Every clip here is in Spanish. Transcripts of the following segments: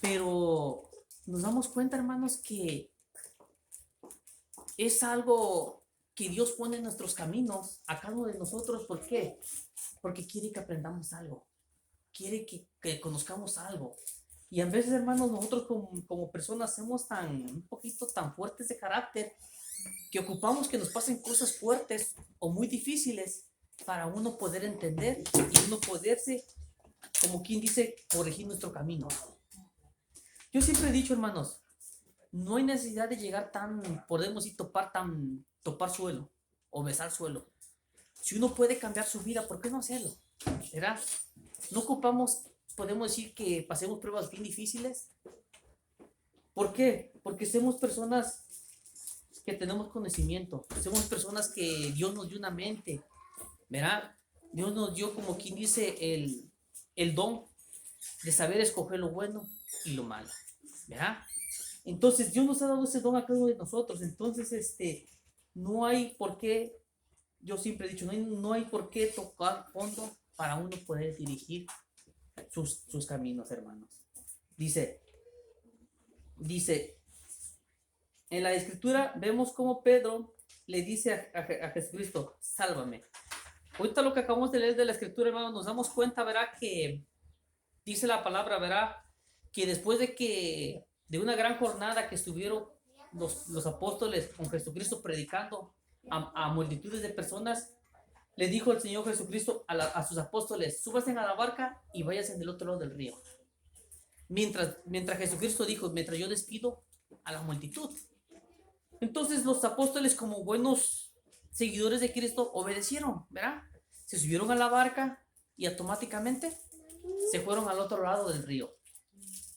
Pero nos damos cuenta, hermanos, que es algo que Dios pone en nuestros caminos a cada uno de nosotros. ¿Por qué? Porque quiere que aprendamos algo, quiere que conozcamos algo. Y a veces, hermanos, nosotros como personas somos un poquito tan fuertes de carácter que ocupamos que nos pasen cosas fuertes o muy difíciles para uno poder entender y uno poderse, como quien dice, corregir nuestro camino. Yo siempre he dicho, hermanos, no hay necesidad de llegar podemos ir topar suelo o besar suelo. Si uno puede cambiar su vida, ¿por qué no hacerlo? ¿Verdad? No ocupamos, podemos decir que pasemos pruebas bien difíciles. ¿Por qué? Porque somos personas que tenemos conocimiento, somos personas que Dios nos dio una mente, ¿verdad? Dios nos dio, como quien dice, el don de saber escoger lo bueno y lo malo, ¿verdad? Entonces, Dios nos ha dado ese don a cada uno de nosotros. Entonces, no hay por qué, yo siempre he dicho, no hay por qué tocar fondo para uno poder dirigir sus caminos, hermanos. Dice, en la escritura vemos cómo Pedro le dice a Jesucristo, sálvame. Ahorita lo que acabamos de leer de la escritura, hermanos, nos damos cuenta, ¿verdad? Que dice la palabra, ¿verdad? Que después de una gran jornada que estuvieron los apóstoles con Jesucristo predicando a multitudes de personas, le dijo el Señor Jesucristo a sus apóstoles, súbanse a la barca y váyanse del otro lado del río. Mientras Jesucristo dijo, mientras yo despido a la multitud. Entonces los apóstoles, como buenos seguidores de Cristo, obedecieron, ¿verdad? Se subieron a la barca y automáticamente se fueron al otro lado del río.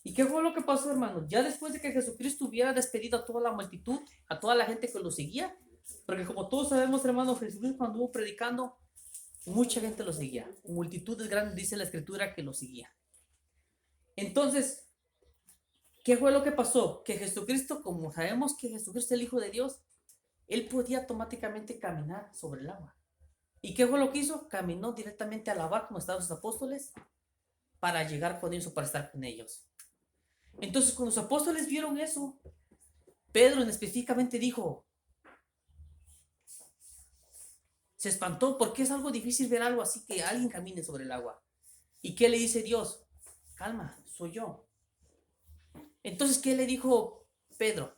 ¿Y qué fue lo que pasó, hermanos? Ya después de que Jesucristo hubiera despedido a toda la multitud, a toda la gente que lo seguía, porque como todos sabemos, hermanos, Jesucristo cuando estuvo predicando, mucha gente lo seguía. Multitudes grandes, dice la escritura, que lo seguía. Entonces, ¿qué fue lo que pasó? Que Jesucristo, como sabemos que Jesucristo es el Hijo de Dios, él podía automáticamente caminar sobre el agua. ¿Y qué fue lo que hizo? Caminó directamente a la barca como estaban sus apóstoles para llegar con ellos o para estar con ellos. Entonces, cuando los apóstoles vieron eso, Pedro específicamente dijo, se espantó porque es algo difícil ver algo así que alguien camine sobre el agua. ¿Y qué le dice Dios? Calma, soy yo. Entonces, ¿qué le dijo Pedro?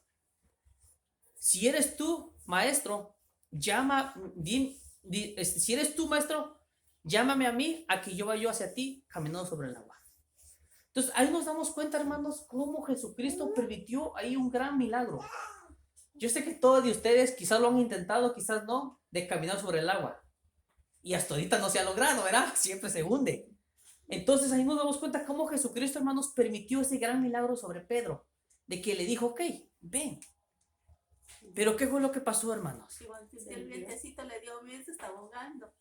Si eres tú, maestro, si eres tú, maestro, llámame a mí, a que yo vaya hacia ti caminando sobre el agua. Entonces, ahí nos damos cuenta, hermanos, cómo Jesucristo permitió ahí un gran milagro. Yo sé que todos de ustedes quizás lo han intentado, quizás no, de caminar sobre el agua. Y hasta ahorita no se ha logrado, ¿verdad? Siempre se hunde. Entonces ahí nos damos cuenta cómo Jesucristo, hermanos, permitió ese gran milagro sobre Pedro. De que le dijo, ok, ven. Pero ¿qué fue lo que pasó, hermanos? Igual que el vientecito le dio miedo, se estaba ahogando.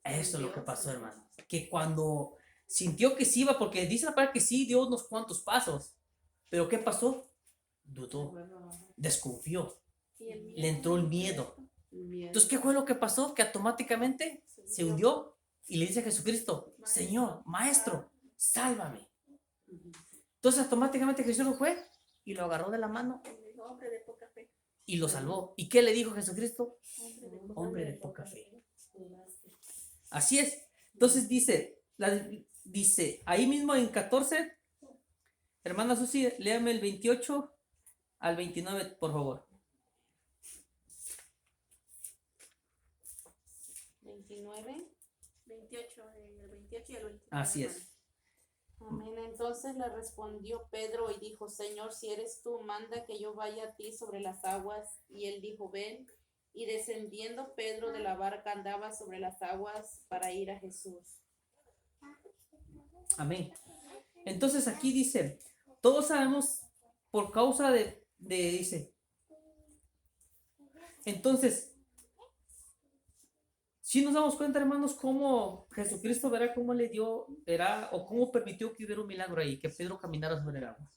Eso es lo que pasó, hermanos. Que cuando sintió que sí iba, porque dice la palabra que sí dio unos cuantos pasos. Pero ¿qué pasó? Dudó, desconfió, le entró el miedo. Entonces, ¿qué fue lo que pasó? Que automáticamente se hundió y le dice a Jesucristo, Señor, Maestro, sálvame. Entonces, automáticamente Jesús fue y lo agarró de la mano Hombre de poca fe. y lo salvó. ¿Y qué le dijo Jesucristo? Hombre de poca fe. Así es. Entonces dice, ahí mismo en 14, hermana Susi, léame el 28 al 29, por favor. 29, 28, el 28 y el 29. Así es. Amén. Entonces le respondió Pedro y dijo, Señor, si eres tú, manda que yo vaya a ti sobre las aguas. Y él dijo, ven. Y descendiendo Pedro de la barca andaba sobre las aguas para ir a Jesús. Amén. Entonces aquí dice, todos sabemos por causa dice. Entonces, si nos damos cuenta, hermanos, cómo Jesucristo, verá cómo le dio, verá, o cómo permitió que hubiera un milagro ahí, que Pedro caminara sobre el agua.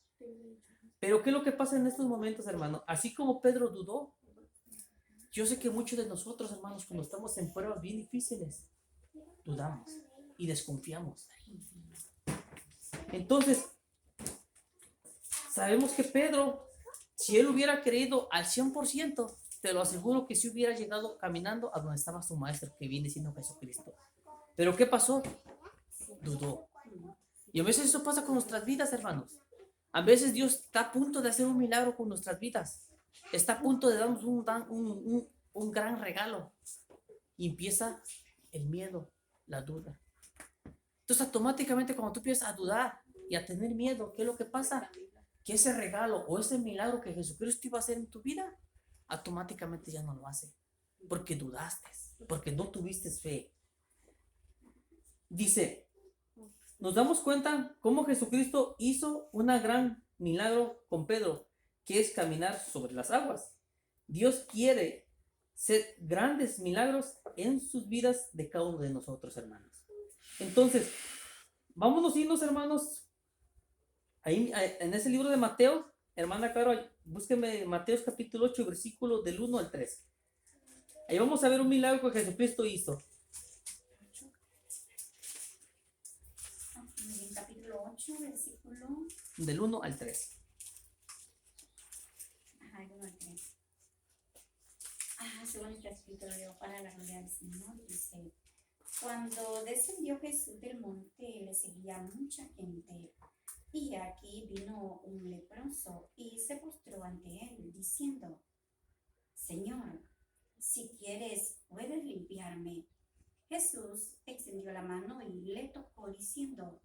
Pero ¿qué es lo que pasa en estos momentos, hermano? Así como Pedro dudó, yo sé que muchos de nosotros, hermanos, cuando estamos en pruebas bien difíciles, dudamos y desconfiamos. Entonces, sabemos que Pedro, si él hubiera creído al 100%, te lo aseguro que si hubiera llegado caminando a donde estaba su maestro, que viene siendo Jesucristo. Pero ¿qué pasó? Dudó. Y a veces eso pasa con nuestras vidas, hermanos. A veces Dios está a punto de hacer un milagro con nuestras vidas. Está a punto de darnos un gran regalo. Y empieza el miedo, la duda. Entonces automáticamente cuando tú empiezas a dudar y a tener miedo, ¿qué es lo que pasa? Que ese regalo o ese milagro que Jesucristo iba a hacer en tu vida, automáticamente ya no lo hace. Porque dudaste, porque no tuviste fe. Dice, nos damos cuenta cómo Jesucristo hizo un gran milagro con Pedro, que es caminar sobre las aguas. Dios quiere hacer grandes milagros en sus vidas de cada uno de nosotros, hermanos. Entonces, vámonos a irnos, hermanos, ahí en ese libro de Mateo, hermana Caro, búsqueme Mateo capítulo 8, versículo del 1 al 3. Ahí vamos a ver un milagro que Jesucristo hizo. En capítulo 8, versículo Del 1 al 3. Ajá, 1 al 3. Según está escrito, leo para la gloria del Señor, dice: Cuando descendió Jesús del monte, le seguía mucha gente. Y aquí vino un leproso y se postró ante él, diciendo: Señor, si quieres, puedes limpiarme. Jesús extendió la mano y le tocó, diciendo: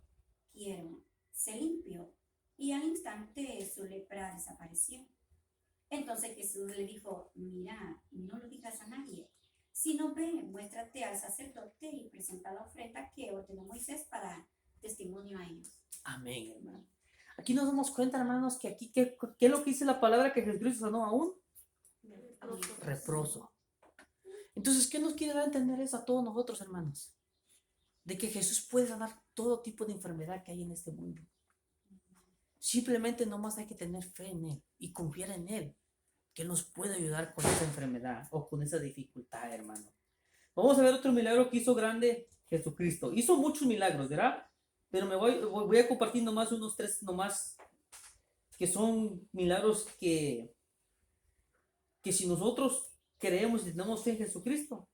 Quiero, sé limpio. Y al instante su lepra desapareció. Entonces Jesús le dijo: Mira, no lo digas a nadie, sino ve, muéstrate al sacerdote y presenta la ofrenda que ordenó Moisés para testimonio a ellos. Amén, hermano. Aquí nos damos cuenta, hermanos, que aquí, ¿qué es lo que dice la palabra que Jesucristo sanó a un leproso? Entonces, ¿qué nos quiere dar a entender eso a todos nosotros, hermanos? De que Jesús puede sanar todo tipo de enfermedad que hay en este mundo. Simplemente nomás hay que tener fe en Él y confiar en Él, que nos puede ayudar con esa enfermedad o con esa dificultad, hermano. Vamos a ver otro milagro que hizo grande Jesucristo. Hizo muchos milagros, ¿verdad? Pero voy a compartir nomás unos 3 nomás, que son milagros que si nosotros creemos y tenemos fe en Jesucristo,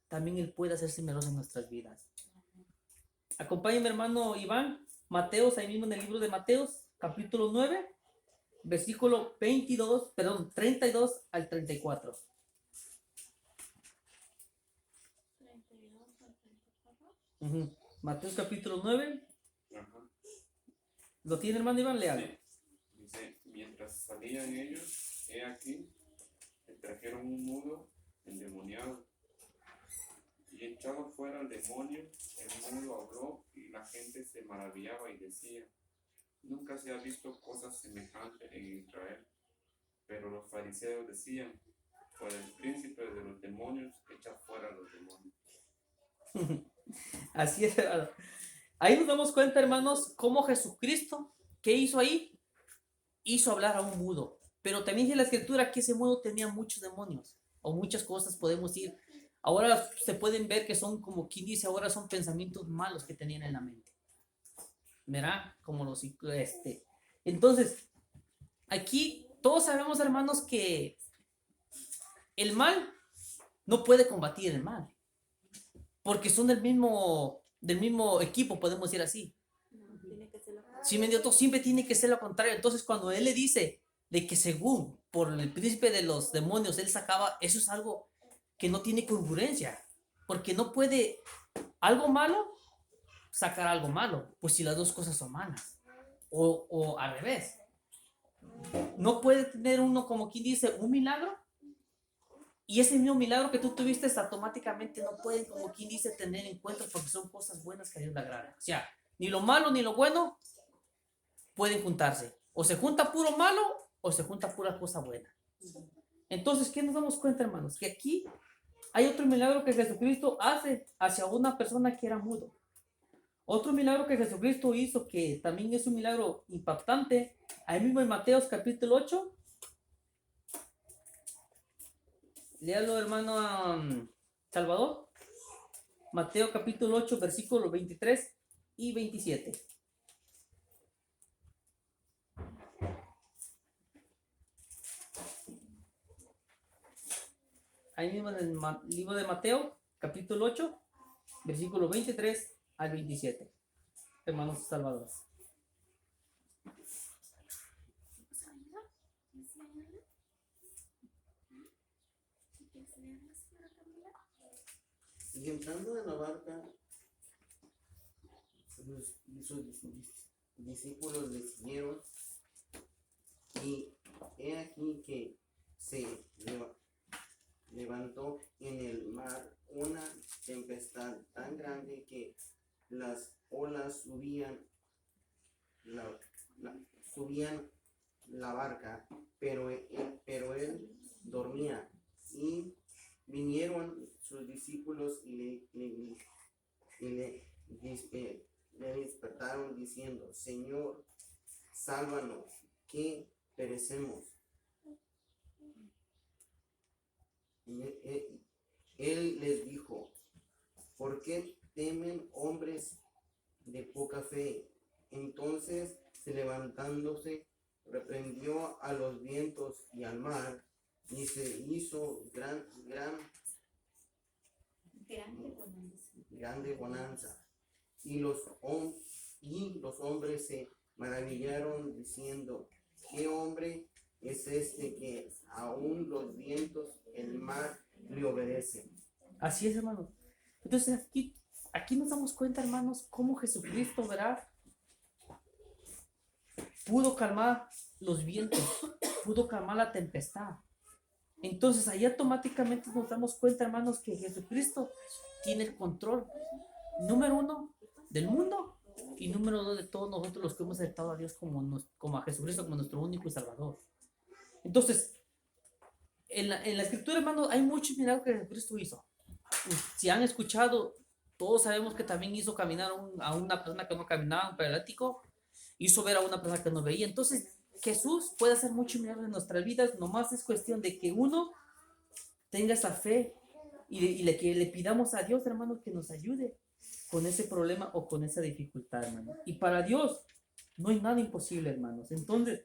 también Él puede hacerse milagros en nuestras vidas. Acompáñenme, hermano Iván, Mateos, ahí mismo en el libro de Mateos, capítulo 9, versículo 32 al 34. 32 al 34. Mateos capítulo 9. Ajá. ¿Lo tiene, hermano Iván? Léalo. Sí. Dice: Mientras salían ellos, he aquí, le trajeron un mudo endemoniado. Y echado fuera al demonio, el mudo habló y la gente se maravillaba y decía: Nunca se ha visto cosa semejante en Israel. Pero los fariseos decían: Por el príncipe de los demonios, echa fuera a los demonios. Así es, hermano. Ahí nos damos cuenta, hermanos, cómo Jesucristo, ¿qué hizo ahí? Hizo hablar a un mudo. Pero también dice la escritura que ese mudo tenía muchos demonios, o muchas cosas podemos ir. Ahora se pueden ver que son, como quien dice, ahora son pensamientos malos que tenían en la mente. ¿Verdad? Como los Entonces, aquí todos sabemos, hermanos, que el mal no puede combatir el mal, porque son del mismo equipo, podemos decir así. Tiene que ser la Si me dio todo, siempre tiene que ser lo contrario. Entonces, cuando él le dice de que según por el príncipe de los demonios él sacaba, eso es algo que no tiene congruencia, porque no puede algo malo sacar algo malo, pues si las dos cosas son malas, o al revés. No puede tener uno, como quien dice, un milagro, y ese mismo milagro que tú tuviste automáticamente no pueden, como quien dice, tener encuentros, porque son cosas buenas que a Dios le agrada. O sea, ni lo malo ni lo bueno pueden juntarse. O se junta puro malo o se junta pura cosa buena. Entonces, ¿qué nos damos cuenta, hermanos? Que aquí hay otro milagro que Jesucristo hace hacia una persona que era mudo. Otro milagro que Jesucristo hizo, que también es un milagro impactante, ahí mismo en Mateos capítulo 8. Léalo, hermano Salvador. Mateo capítulo 8, versículos 23 y 27. ahí mismo en el libro de Mateo, capítulo 8, versículo 23 al 27. Hermanos salvadores. Y entrando en la barca, sus discípulos le siguieron, y he aquí que se levantó en el mar una tempestad tan grande que las olas subían la barca, pero él dormía. Y vinieron sus discípulos y le despertaron diciendo: Señor, sálvanos, que perecemos. Él les dijo: ¿por qué temen, hombres de poca fe? Entonces, levantándose, reprendió a los vientos y al mar, y se hizo grande bonanza. Y los hombres se maravillaron diciendo: ¿qué hombre es este que aún los vientos, el mar, le obedecen? Así es, hermanos. Entonces aquí nos damos cuenta, hermanos, cómo Jesucristo, ¿verdad? Pudo calmar los vientos, pudo calmar la tempestad. Entonces ahí automáticamente nos damos cuenta, hermanos, que Jesucristo tiene el control, número 1, del mundo, y número 2, de todos nosotros los que hemos aceptado a Dios como a Jesucristo como nuestro único y Salvador. Entonces, en la escritura, hermanos, hay muchos milagros que Jesucristo hizo. Si han escuchado, todos sabemos que también hizo caminar a una persona que no caminaba, un paralítico, hizo ver a una persona que no veía. Entonces, Jesús puede hacer muchos milagros en nuestras vidas, nomás es cuestión de que uno tenga esa fe y que le pidamos a Dios, hermanos, que nos ayude con ese problema o con esa dificultad, hermanos. Y para Dios no hay nada imposible, hermanos. Entonces,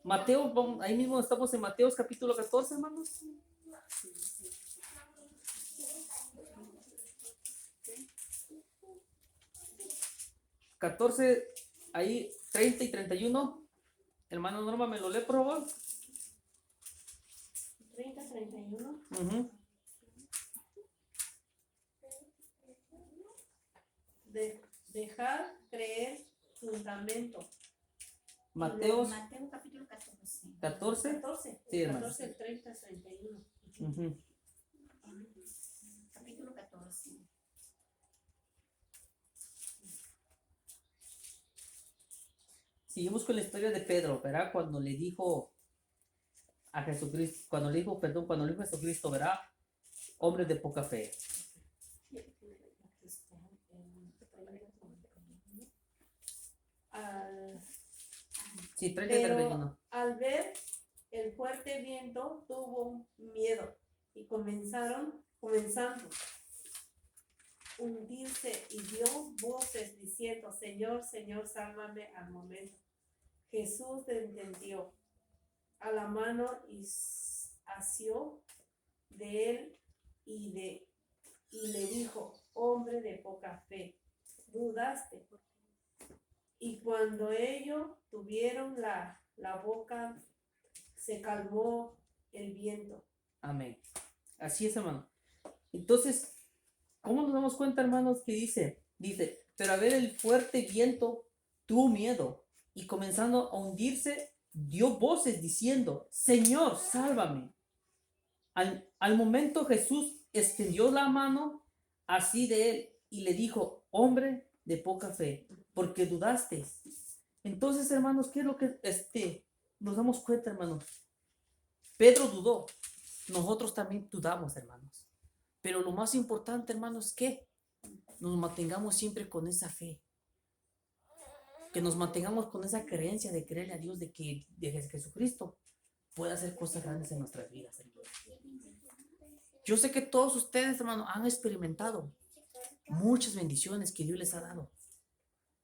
Mateo, ahí mismo estamos en Mateo capítulo 14, hermanos. Ahí 30 y 31. Hermano Norma, ¿me lo lee, por favor? 30, 31. Dejar creer fundamento. Mateo capítulo 14. 14. 14. Sí, hermano. 14, 30, 31. Capítulo 14. Seguimos con la historia de Pedro, ¿verdad? Cuando le dijo a Jesucristo, cuando le dijo a Jesucristo, ¿verdad? Hombre de poca fe. Sí, 30 y Pero 31. al ver el fuerte viento tuvo miedo y comenzando hundirse, y dio voces diciendo: Señor, Señor, sálvame. Al momento Jesús descendió a la mano y asió de él y le dijo: hombre de poca fe, ¿dudaste? Y cuando ellos tuvieron la boca, se calmó el viento. Amén. Así es, hermano. Entonces, ¿cómo nos damos cuenta, hermanos, que dice, pero a ver el fuerte viento tuvo miedo y comenzando a hundirse, dio voces diciendo: Señor, sálvame. Al momento Jesús extendió la mano así de él y le dijo: hombre de poca fe, porque dudaste. Entonces, hermanos, ¿qué es lo que nos damos cuenta, hermanos? Pedro dudó, nosotros también dudamos, hermanos. Pero lo más importante, hermanos, es que nos mantengamos siempre con esa fe. Que nos mantengamos con esa creencia de creerle a Dios de que Jesucristo puede hacer cosas grandes en nuestras vidas, hermanos. Yo sé que todos ustedes, hermanos, han experimentado muchas bendiciones que Dios les ha dado.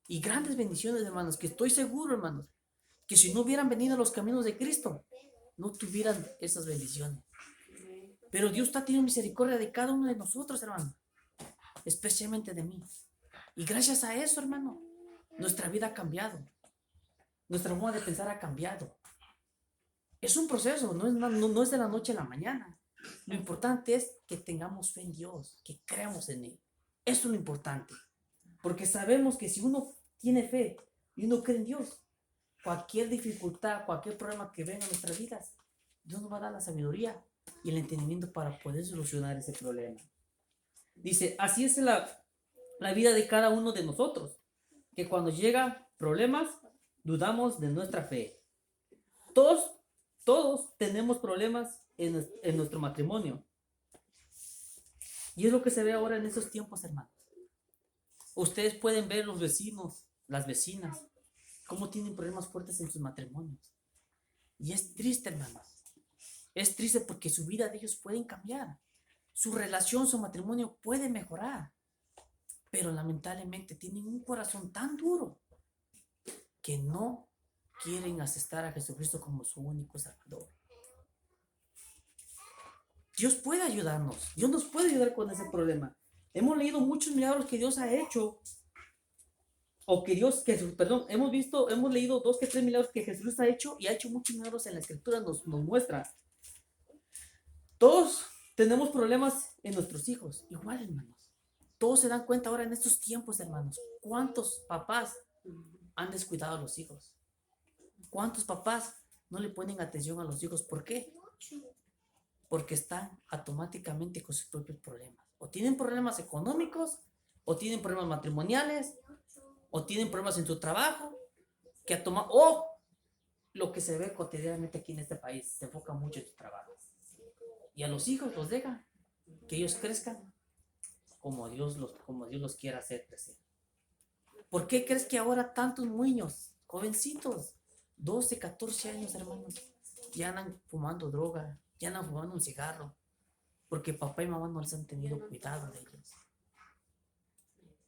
Y grandes bendiciones, hermanos, que estoy seguro, hermanos, que si no hubieran venido a los caminos de Cristo, no tuvieran esas bendiciones. Pero Dios está teniendo misericordia de cada uno de nosotros, hermano. Especialmente de mí. Y gracias a eso, hermano, nuestra vida ha cambiado. Nuestra forma de pensar ha cambiado. Es un proceso, no es de la noche a la mañana. Lo importante es que tengamos fe en Dios, que creamos en Él. Eso es lo importante. Porque sabemos que si uno tiene fe y uno cree en Dios, cualquier dificultad, cualquier problema que venga en nuestras vidas, Dios nos va a dar la sabiduría y el entendimiento para poder solucionar ese problema. Dice, así es la vida de cada uno de nosotros, que cuando llegan problemas, dudamos de nuestra fe. Todos tenemos problemas en nuestro matrimonio. Y es lo que se ve ahora en esos tiempos, hermanos. Ustedes pueden ver los vecinos, las vecinas, cómo tienen problemas fuertes en sus matrimonios. Y es triste, hermanos. Es triste porque su vida de ellos pueden cambiar. Su relación, su matrimonio puede mejorar. Pero lamentablemente tienen un corazón tan duro que no quieren aceptar a Jesucristo como su único Salvador. Dios puede ayudarnos. Dios nos puede ayudar con ese problema. Hemos leído muchos milagros que Dios ha hecho. Hemos leído 2 que 3 milagros que Jesús ha hecho y ha hecho muchos milagros en la Escritura, nos muestra. Todos tenemos problemas en nuestros hijos, igual, hermanos. Todos se dan cuenta ahora en estos tiempos, hermanos, cuántos papás han descuidado a los hijos. ¿Cuántos papás no le ponen atención a los hijos? ¿Por qué? Porque están automáticamente con sus propios problemas. O tienen problemas económicos, o tienen problemas matrimoniales, o tienen problemas en su trabajo, o lo que se ve cotidianamente aquí en este país, se enfoca mucho en su trabajo. Y a los hijos los dejan, que ellos crezcan como Dios los quiera hacer crecer. ¿Por qué crees que ahora tantos niños, jovencitos, 12, 14 años, hermanos, ya andan fumando droga, ya andan fumando un cigarro? Porque papá y mamá no les han tenido cuidado de ellos.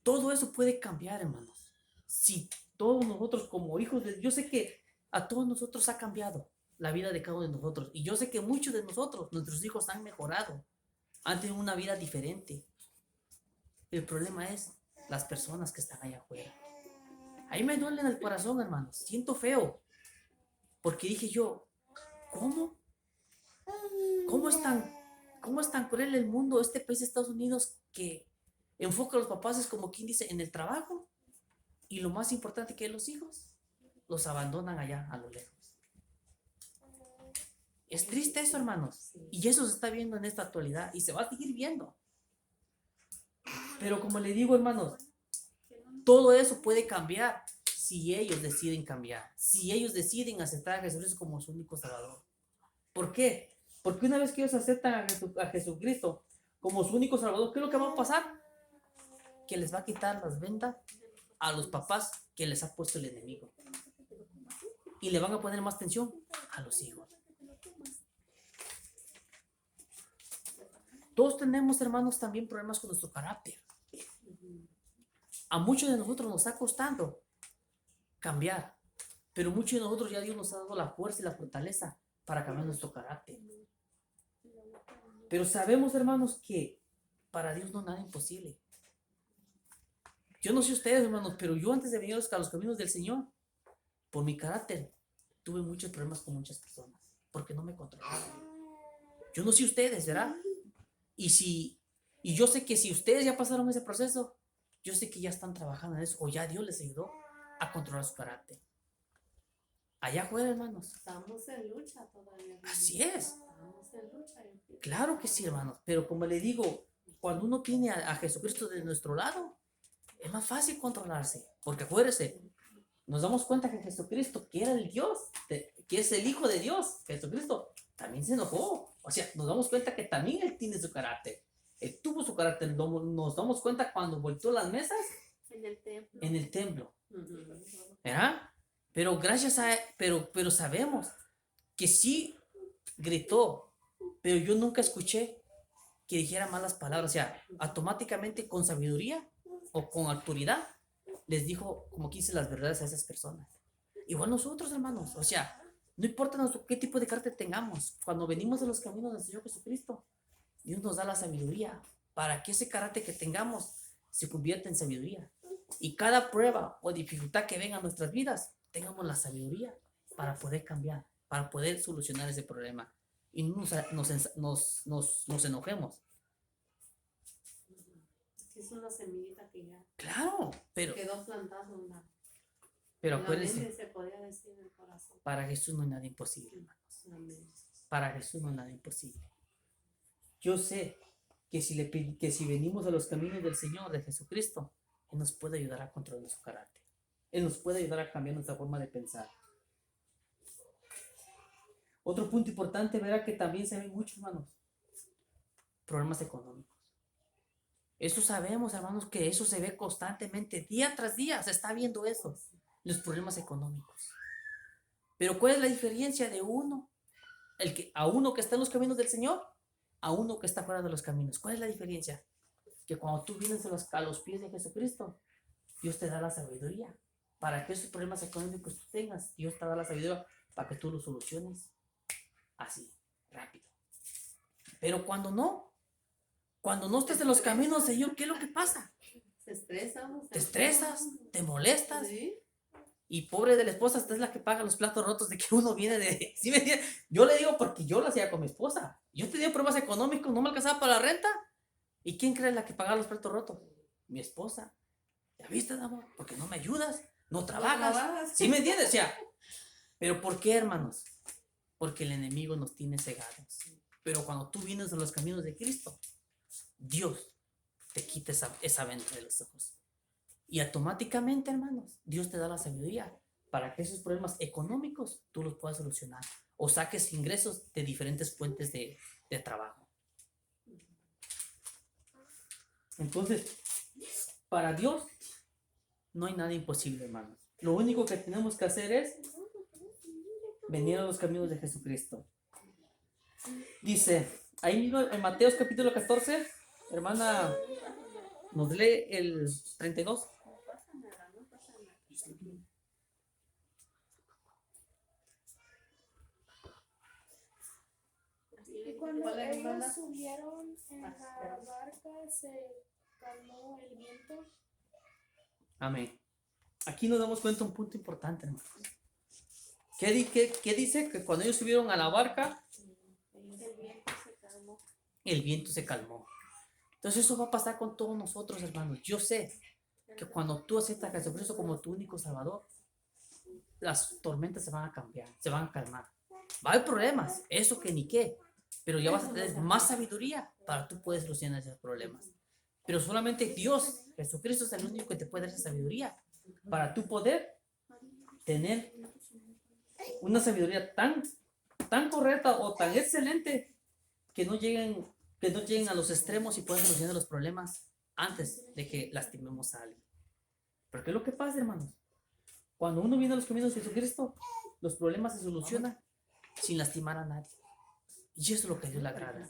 Todo eso puede cambiar, hermanos. Si todos nosotros como hijos de Dios, yo sé que a todos nosotros ha cambiado la vida de cada uno de nosotros. Y yo sé que muchos de nosotros, nuestros hijos han mejorado, han tenido una vida diferente. El problema es las personas que están allá afuera. Ahí me duele en el corazón, hermanos. Siento feo. Porque dije yo, ¿cómo? ¿Cómo es tan cruel el mundo, este país de Estados Unidos, que enfoca a los papás, es como quien dice, en el trabajo? Y lo más importante que los hijos, los abandonan allá a lo lejos. Es triste eso, hermanos. Y eso se está viendo en esta actualidad y se va a seguir viendo. Pero como le digo, hermanos, todo eso puede cambiar si ellos deciden cambiar. Si ellos deciden aceptar a Jesucristo como su único Salvador. ¿Por qué? Porque una vez que ellos aceptan a Jesucristo como su único Salvador, ¿qué es lo que va a pasar? Que les va a quitar las vendas a los papás que les ha puesto el enemigo. Y le van a poner más atención a los hijos. Todos tenemos, hermanos, también problemas con nuestro carácter. A muchos de nosotros nos está costando cambiar, pero muchos de nosotros ya Dios nos ha dado la fuerza y la fortaleza para cambiar nuestro carácter. Pero sabemos, hermanos, que para Dios no es nada imposible. Yo no sé ustedes, hermanos, pero yo antes de venir a los caminos del Señor, por mi carácter, tuve muchos problemas con muchas personas, porque no me controlaba. Yo no sé ustedes, ¿verdad? Y yo sé que si ustedes ya pasaron ese proceso, yo sé que ya están trabajando en eso, o ya Dios les ayudó a controlar su carácter. Allá afuera, hermanos. Estamos en lucha todavía. Así es. Estamos en lucha. Claro que sí, hermanos. Pero como le digo, cuando uno tiene a Jesucristo de nuestro lado, es más fácil controlarse. Porque acuérdense, nos damos cuenta que Jesucristo, que era el Dios, que es el Hijo de Dios, Jesucristo, también se enojó. O sea, nos damos cuenta que también Él tiene su carácter. Él tuvo su carácter. Nos damos cuenta cuando volteó las mesas en el templo. ¿Verdad? Pero pero sabemos que sí gritó, pero yo nunca escuché que dijera malas palabras. O sea, automáticamente con sabiduría o con autoridad les dijo, como quise, las verdades a esas personas. Igual nosotros, hermanos. O sea, no importa qué tipo de carácter tengamos. Cuando venimos de los caminos del Señor Jesucristo, Dios nos da la sabiduría para que ese carácter que tengamos se convierta en sabiduría. Y cada prueba o dificultad que venga a nuestras vidas, tengamos la sabiduría para poder cambiar, para poder solucionar ese problema. Y no nos enojemos. Es una semillita que ya Claro, pero quedó plantada en la acuérdense, mente, se podría decir, en el corazón. para Jesús no hay nada imposible, hermanos. Amén. Para Jesús no hay nada imposible. Yo sé que si venimos a los caminos del Señor, de Jesucristo, Él nos puede ayudar a controlar su carácter. Él nos puede ayudar a cambiar nuestra forma de pensar. Otro punto importante, verá que también se ven muchos, hermanos, problemas económicos. Eso sabemos, hermanos, que eso se ve constantemente, día tras día, se está viendo eso, los problemas económicos. Pero ¿cuál es la diferencia de a uno que está en los caminos del Señor, a uno que está fuera de los caminos? ¿Cuál es la diferencia? Que cuando tú vienes a los pies de Jesucristo, Dios te da la sabiduría para que esos problemas económicos tú tengas. Dios te da la sabiduría para que tú los soluciones así, rápido. Pero cuando no estás en los caminos del Señor, ¿qué es lo que pasa? Se estresa. Te estresas, te molestas. Sí. Y pobre de la esposa, esta es la que paga los platos rotos de que uno viene de... ¿Sí me entiendes? Yo le digo porque yo lo hacía con mi esposa. Yo tenía problemas económicos, no me alcanzaba para la renta. ¿Y quién cree la que pagaba los platos rotos? Mi esposa. ¿Ya viste, amor? Porque no me ayudas, no trabajas. ¿Sí me entiendes? O sea, ¿pero por qué, hermanos? Porque el enemigo nos tiene cegados. Pero cuando tú vienes a los caminos de Cristo, Dios te quita esa venda de los ojos. Y automáticamente, hermanos, Dios te da la sabiduría para que esos problemas económicos tú los puedas solucionar o saques ingresos de diferentes fuentes de trabajo. Entonces, para Dios no hay nada imposible, hermanos. Lo único que tenemos que hacer es venir a los caminos de Jesucristo. Dice, ahí mismo en Mateos capítulo 14, hermana, nos lee el 32. Y cuando ¿Cuál es, hermana? ellos subieron en la barca, se calmó el viento. Amén. Aquí nos damos cuenta de un punto importante, hermanos. ¿Qué dice? Que cuando ellos subieron a la barca, el viento se calmó. Entonces eso va a pasar con todos nosotros, hermanos. Yo sé que cuando tú aceptas a Jesucristo como tu único Salvador, las tormentas se van a cambiar, se van a calmar. Va a haber problemas, eso que ni qué, pero ya vas a tener más sabiduría para tú puedes solucionar esos problemas. Pero solamente Dios, Jesucristo, es el único que te puede dar esa sabiduría para tú poder tener una sabiduría tan correcta o tan excelente que no lleguen a los extremos y puedan solucionar los problemas antes de que lastimemos a alguien. Porque es lo que pasa, hermanos. Cuando uno viene a los caminos de Jesucristo, los problemas se solucionan sin lastimar a nadie. Y eso es lo que a Dios le agrada.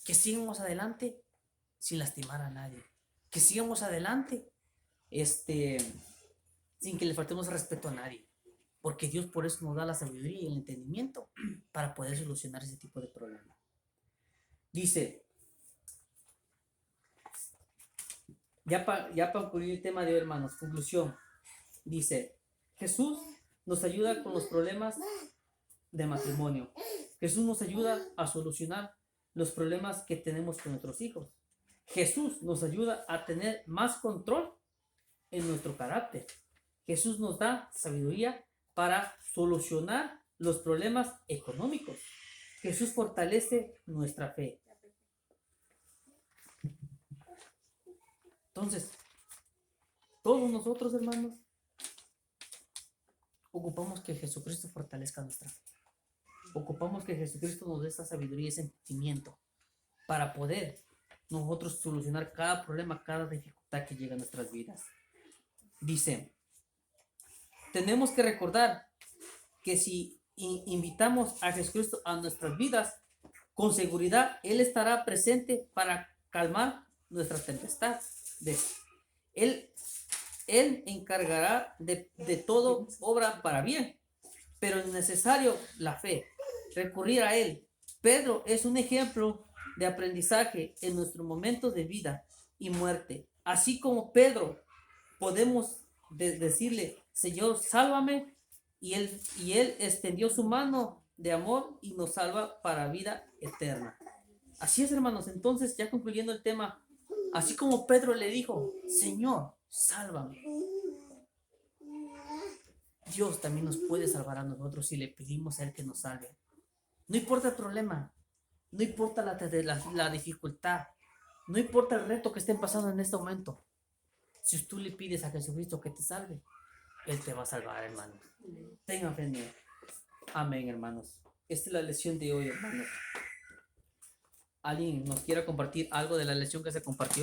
Que sigamos adelante sin lastimar a nadie. Que sigamos adelante sin que le faltemos respeto a nadie. Porque Dios por eso nos da la sabiduría y el entendimiento para poder solucionar ese tipo de problemas. Dice, ya para concluir el tema de hoy, hermanos, conclusión. Dice, Jesús nos ayuda con los problemas de matrimonio. Jesús nos ayuda a solucionar los problemas que tenemos con nuestros hijos. Jesús nos ayuda a tener más control en nuestro carácter. Jesús nos da sabiduría para solucionar los problemas económicos. Jesús fortalece nuestra fe. Entonces, todos nosotros, hermanos, ocupamos que Jesucristo fortalezca nuestra fe. Ocupamos que Jesucristo nos dé esa sabiduría y ese sentimiento para poder nosotros solucionar cada problema, cada dificultad que llega a nuestras vidas. Dice, tenemos que recordar que si invitamos a Jesucristo a nuestras vidas, con seguridad Él estará presente para calmar nuestras tempestades. Él encargará de todo obra para bien, pero es necesario la fe, recurrir a Él. Pedro es un ejemplo de aprendizaje en nuestros momentos de vida y muerte. Así como Pedro, podemos decirle, Señor, sálvame, y él extendió su mano de amor y nos salva para vida eterna. Así es, hermanos. Entonces, ya concluyendo el tema, así como Pedro le dijo, Señor, sálvame, Dios también nos puede salvar a nosotros si le pedimos a Él que nos salve. No importa el problema, no importa la dificultad, no importa el reto que estén pasando en este momento. Si tú le pides a Jesucristo que te salve, Él te va a salvar, hermanos. Tengan fe en Él. Amén, hermanos. Esta es la lección de hoy, hermanos. ¿Alguien nos quiera compartir algo de la lección que se compartió hoy?